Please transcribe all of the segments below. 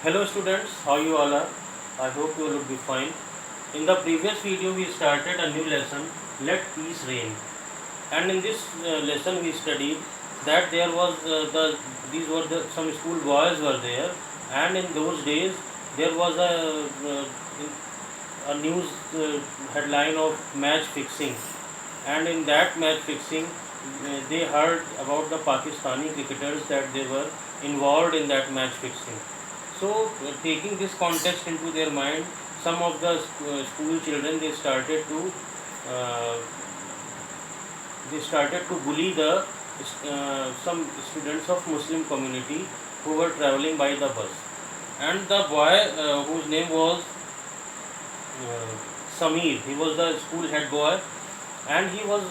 Hello students, how you all are? I hope you all will be fine. In the previous video we started a new lesson, Let Peace Reign. And in this lesson we studied that there was these were some school boys were there, and in those days there was a news headline of match fixing, and in that match fixing they heard about the Pakistani cricketers that they were involved in that match fixing. So, taking this context into their mind, some of the school children uh, they started to bully the some students of Muslim community who were traveling by the bus, and the boy whose name was uh, Samir. He was the school head boy, and he was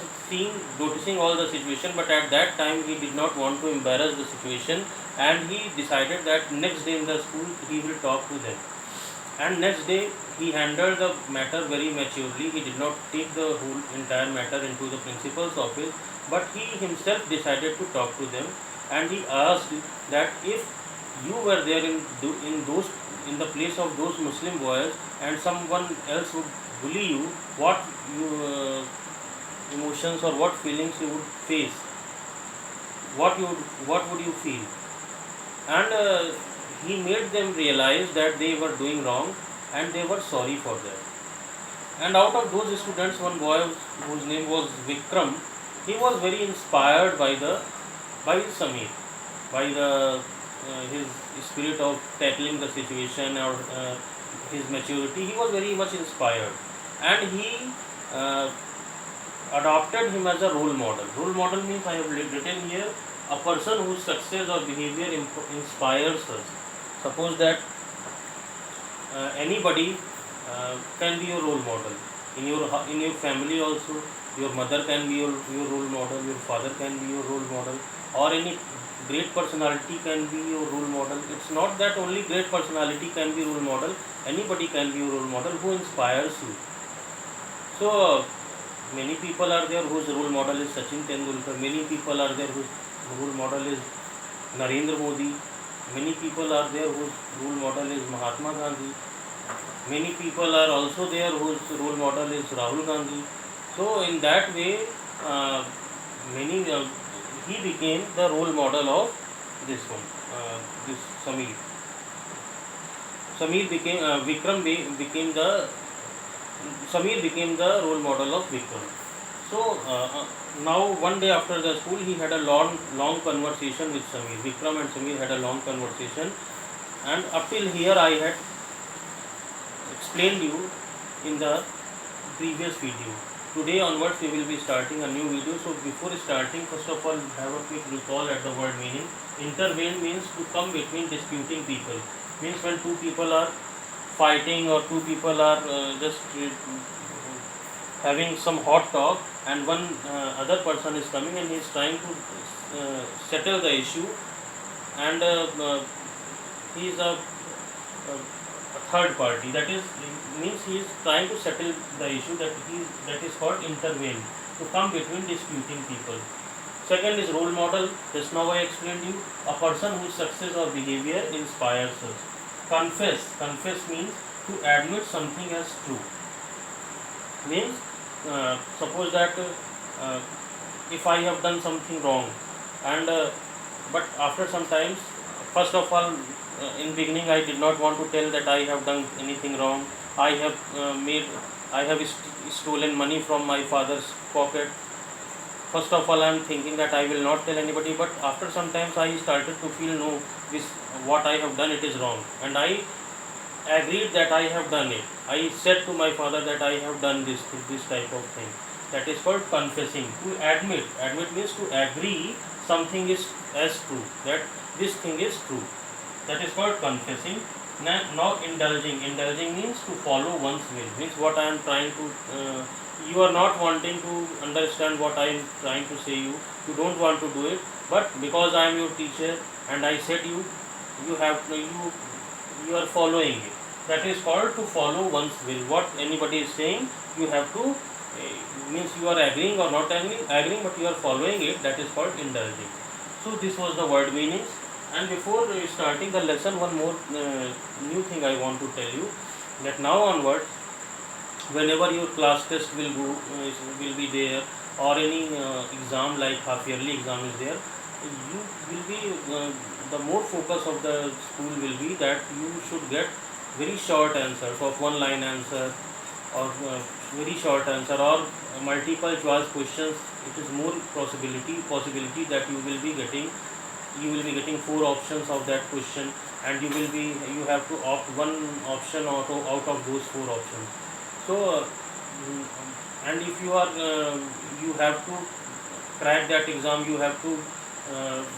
noticing all the situation. But at that time, he did not want to embarrass the situation, and he decided that next day in the school he will talk to them. And next day he handled the matter very maturely. He did not take the whole entire matter into the principal's office, but he himself decided to talk to them, and he asked that if you were there in the place of those Muslim boys and someone else would bully you, what you emotions or what feelings you would face, what would you feel? And he made them realize that they were doing wrong, and they were sorry for that. And out of those students, one boy whose name was Vikram, he was very inspired by Samir, by the his spirit of tackling the situation, or his maturity. He was very much inspired, and he uh, adopted him as a role model. Role model means, I have written here, a person whose success or behavior inspires us. Suppose that anybody can be your role model in your family also. Your mother can be your role model, your father can be your role model, or any great personality can be your role model. It's not that only great personality can be role model, anybody can be your role model who inspires you. So many people are there whose role model is Sachin Tendulkar. Many people are there whose role model is Narendra Modi. Many people are there whose role model is Mahatma Gandhi. Many people are also there whose role model is Rahul Gandhi. So in that way, uh, many he became the role model of this one, this Samir. Samir became became the Samir became the role model of Vikram. So now one day after the school, he had a long conversation with Samir. Vikram and Samir had a long conversation, and up till here I had explained you in the previous video. Today onwards we will be starting a new video. So before starting, first of all, have a quick recall at the word meaning. Intervene means to come between disputing people. Means when two people are fighting, or two people are just having some hot talk, and one other person is coming and he is trying to settle the issue, and he is a third party, that is means he is trying to settle the issue, that is called intervene, to come between disputing people. Second is role model. Just now I explained you, a person whose success or behavior inspires us. Confess means to admit something as true. Means suppose that if I have done something wrong, and but after some times, first of all, in beginning I did not want to tell that I have done anything wrong. I have stolen money from my father's pocket. First of all, I am thinking that I will not tell anybody, but after some times I started to feel, no, this what I have done, it is wrong, and I agreed that I have done it. I said to my father that I have done this type of thing. That is called confessing. To admit. Admit means to agree something is as true. That this thing is true. That is called confessing. Now indulging. Indulging means to follow one's will. Means what I am trying to. You are not wanting to understand what I am trying to say you. You don't want to do it. But because I am your teacher and I said you have you are following it. That is called to follow one's will. What anybody is saying, you have to means you are agreeing or not agreeing, but you are following it. That is called indulging. So this was the word meanings, And before starting the lesson, one more new thing I want to tell you, that now onwards, whenever your class test will be there, or any exam like half yearly exam is there, you will be the more focus of the school will be that you should get very short answers of one line answer, or very short answer, or multiple choice questions. It is more possibility that you will be getting four options of that question, and you have to opt one option out of those four options. So and if you are you have to crack that exam, you have to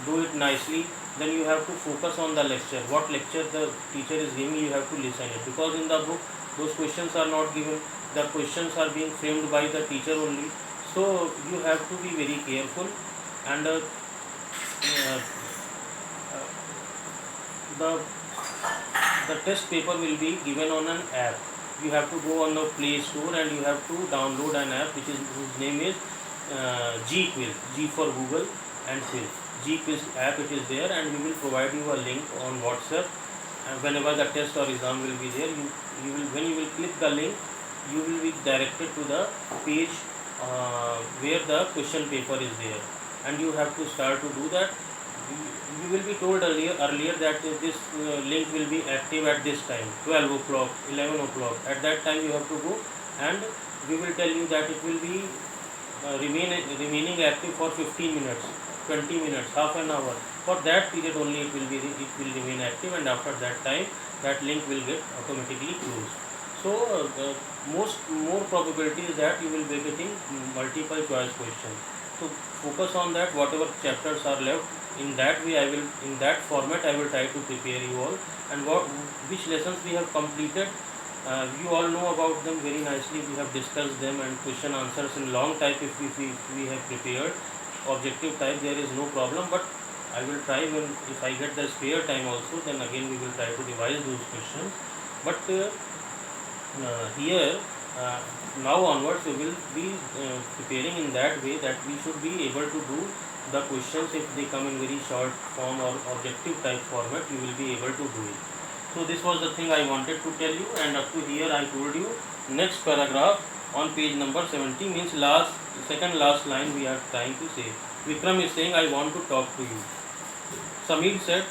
do it nicely, then you have to focus on the lecture, what lecture the teacher is giving, you have to listen it, because in the book those questions are not given, the questions are being framed by the teacher only. So you have to be very careful. And uh, the the test paper will be given on an app. You have to go on the Play Store and you have to download an app whose name is G Quiz. G for Google and Quiz. G Quiz app, it is there, and we will provide you a link on WhatsApp. And whenever the test or exam will be there, you will when you will click the link, you will be directed to the page where the question paper is there, and you have to start to do that. You will be told earlier that this link will be active at this time, 12 o'clock, 11 o'clock. At that time you have to go, and we will tell you that it will be remaining active for 15 minutes, 20 minutes, half an hour. For that period only it will remain active, and after that time that link will get automatically closed. So more probability is that you will be getting multiple choice questions. So focus on that, whatever chapters are left. In that way, in that format I will try to prepare you all. And which lessons we have completed, you all know about them very nicely. We have discussed them, and question answers in long type if we have prepared. Objective type there is no problem, but I will try, when if I get the spare time also, then again we will try to revise those questions. But here now onwards we will be preparing in that way that we should be able to do the questions. If they come in very short form or objective type format, you will be able to do it. So this was the thing I wanted to tell you, and up to here I told you. Next paragraph on page number 70 means second last line we are trying to say. Vikram is saying, I want to talk to you. Samir said,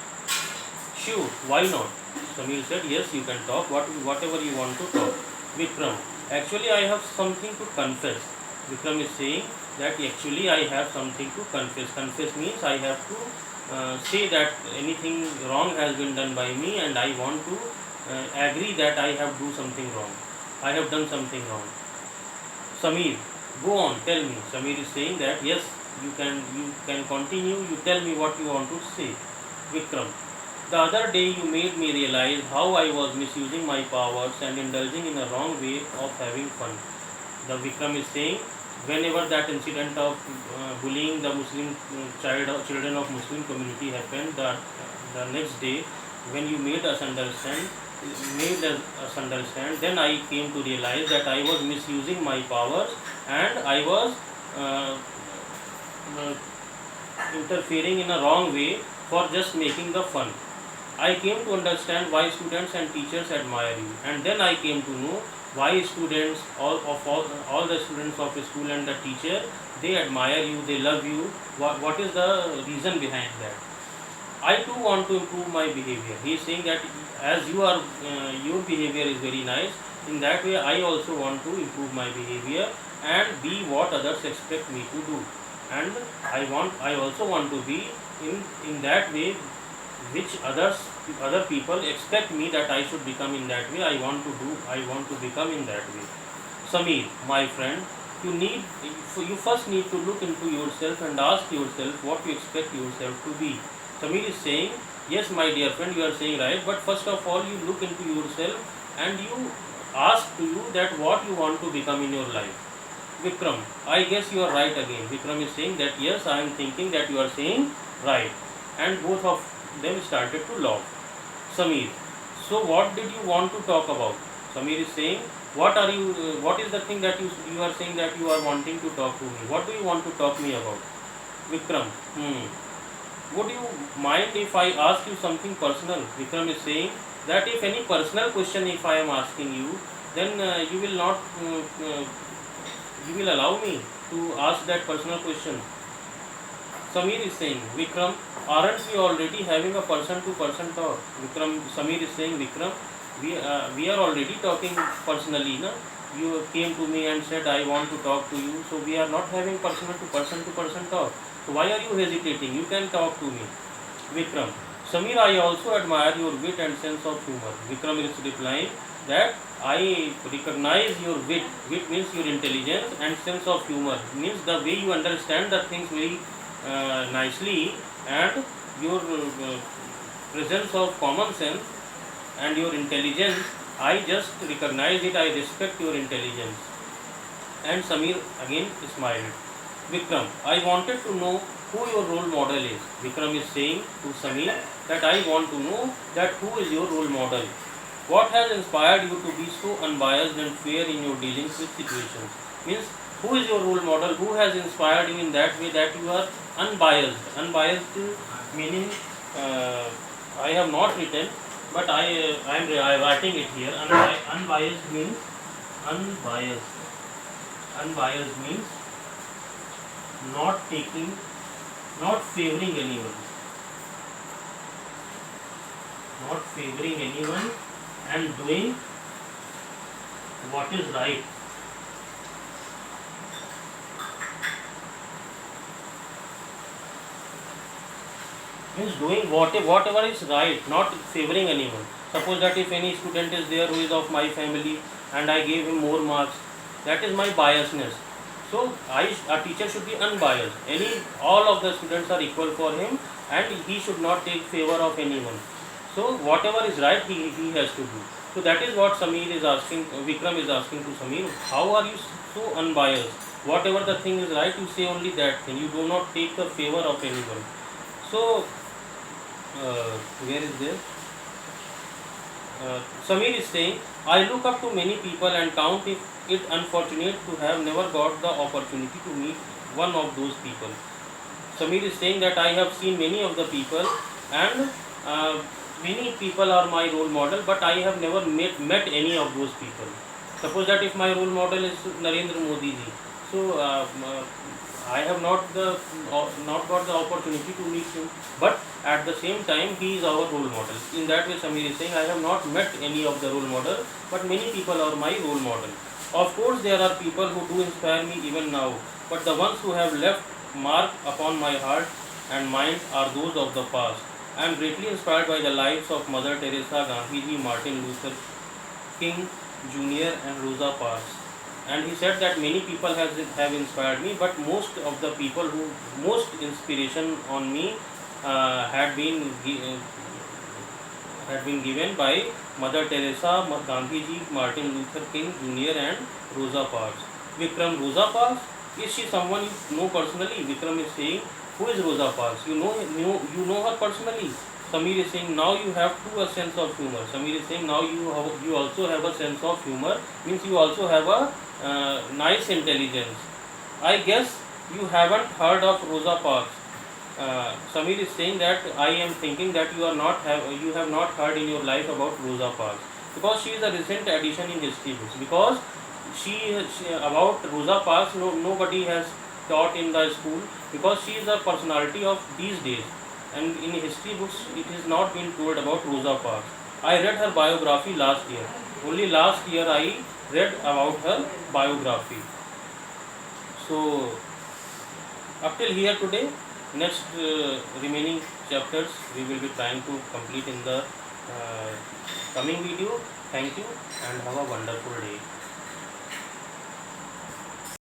sure, why not? Samir said, yes, you can talk, whatever you want to talk. Vikram, actually I have something to confess. Vikram is saying that actually I have something to confess. Confess means I have to say that anything wrong has been done by me, and I want to agree that I have done something wrong. I have done something wrong. Samir, go on, tell me. Samir is saying that yes, you can continue. You tell me what you want to say. Vikram, the other day you made me realize how I was misusing my powers and indulging in a wrong way of having fun. The Vikram is saying, whenever that incident of bullying the Muslim children of Muslim community happened, the next day when you made us understand, then I came to realize that I was misusing my powers, and I was uh, interfering in a wrong way for just making the fun. I came to understand why students and teachers admire you, and then I came to know why students, all the students of a school and the teacher, they admire you, they love you. What is the reason behind that? I too want to improve my behavior. He is saying that as your behavior is very nice, in that way I also want to improve my behavior and be what others expect me to do. And I also want to be in that way which other people expect me that I should become in that way. I want to become in that way. Samir, my friend, you first need to look into yourself and ask yourself what you expect yourself to be. Samir is saying, yes, my dear friend, you are saying right, but first of all, you look into yourself and you ask to you that what you want to become in your life. Vikram, I guess you are right again. Vikram is saying that yes, I am thinking that you are saying right. And both of them started to laugh. Samir, so what did you want to talk about? Samir is saying, what is the thing that you are saying that you are wanting to talk to me? What do you want to talk me about? Vikram, would you mind if I ask you something personal? Vikram is saying that if any personal question if I am asking you, then you will not, you will allow me to ask that personal question. Samir is saying, Vikram, aren't we already having a person-to-person talk? Samir is saying, Vikram, we are already talking personally, na? You came to me and said, I want to talk to you, so we are not having person-to-person talk. So why are you hesitating? You can talk to me. Vikram, Samir, I also admire your wit and sense of humor. Vikram is replying that I recognize your wit. Wit means your intelligence, and sense of humor means the way you understand the things very nicely, and your presence of common sense and your intelligence. I just recognize it. I respect your intelligence. And Samir again smiled. Vikram, I wanted to know who your role model is. Vikram is saying to Samir that I want to know that who is your role model. What has inspired you to be so unbiased and fair in your dealings with situations? Means, who is your role model? Who has inspired you in that way that you are unbiased? Unbiased meaning, I have not written, but I am writing it here. Unbiased means unbiased. Unbiased means not taking, not favoring anyone, not favoring anyone, and doing what is right. Means doing whatever is right, not favoring anyone. Suppose that if any student is there who is of my family and I gave him more marks, that is my biasness. So a teacher should be unbiased. All of the students are equal for him, and he should not take favor of anyone. So whatever is right, he has to do. So that is what Samir is asking. Vikram is asking to Samir, how are you so unbiased? Whatever the thing is right, you say only that thing. You do not take the favor of anyone. So where is this? Samir is saying, I look up to many people and count it unfortunate to have never got the opportunity to meet one of those people. Samir is saying that I have seen many of the people, and many people are my role model, but I have never met any of those people. Suppose that if my role model is Narendra Modi ji, so I have not got the opportunity to meet him, but at the same time he is our role model. In that way, Samir is saying I have not met any of the role model, but many people are my role model. Of course, there are people who do inspire me even now, but the ones who have left mark upon my heart and mind are those of the past. I am greatly inspired by the lives of Mother Teresa, Gandhiji, Martin Luther King Jr. and Rosa Parks. And he said that many people have inspired me, but most of the people who most inspiration on me had been given by Mother Teresa, Gandhiji, Martin Luther King Jr. and Rosa Parks. Vikram, Rosa Parks, is she someone you know personally? Vikram is saying, who is Rosa Parks? You know her personally. Samir is saying, now you have a sense of humor. Samir is saying, now you also have a sense of humor, means you also have a nice intelligence. I guess you haven't heard of Rosa Parks. Samir is saying that I am thinking that you have not heard in your life about Rosa Parks, because she is a recent addition in history books. Because she about Rosa Parks, nobody has taught in the school, because she is a personality of these days, and in history books it is not been told about Rosa Parks. I read her biography last year. Only last year I read about her biography. So up till here today. Next remaining chapters we will be trying to complete in the coming video. Thank you and have a wonderful day.